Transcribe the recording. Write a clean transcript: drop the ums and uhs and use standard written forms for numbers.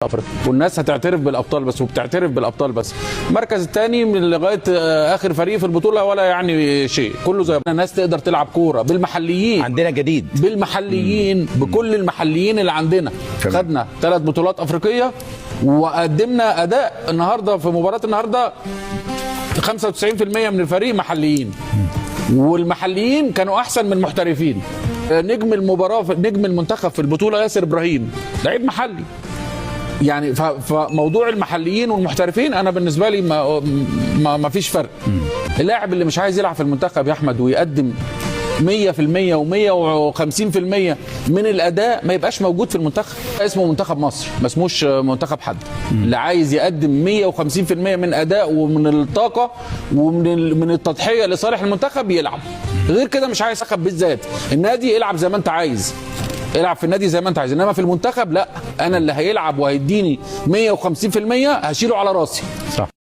افريقيا والناس هتعترف بالابطال بس، وبتعترف بالابطال بس. المركز الثاني من لغايه اخر فريق في البطوله ولا يعني شيء، كله زي الناس تقدر تلعب كوره بالمحليين. عندنا جديد بالمحليين بكل المحليين اللي عندنا. خدنا 3 بطولات افريقيه وقدمنا اداء النهارده في مباراه النهارده 95% من الفريق محليين، والمحليين كانوا احسن من المحترفين. نجم المباراه نجم المنتخب في البطوله ياسر ابراهيم لعيب محلي. يعني فموضوع المحليين والمحترفين انا بالنسبه لي ما فيش فرق. اللاعب اللي مش عايز يلعب في المنتخب يا احمد ويقدم 100% و150% من الاداء ما يبقاش موجود في المنتخب. اسمه منتخب مصر ما اسموش منتخب حد. اللي عايز يقدم 150% من اداء ومن الطاقه ومن التضحيه لصالح المنتخب يلعب. غير كده مش عايز منتخب بالذات. النادي العب زي ما انت عايز، العب في النادي زي ما انت عايز، انما في المنتخب لا، انا اللي هيلعب وهيديني 150% هشيله على راسي. صح.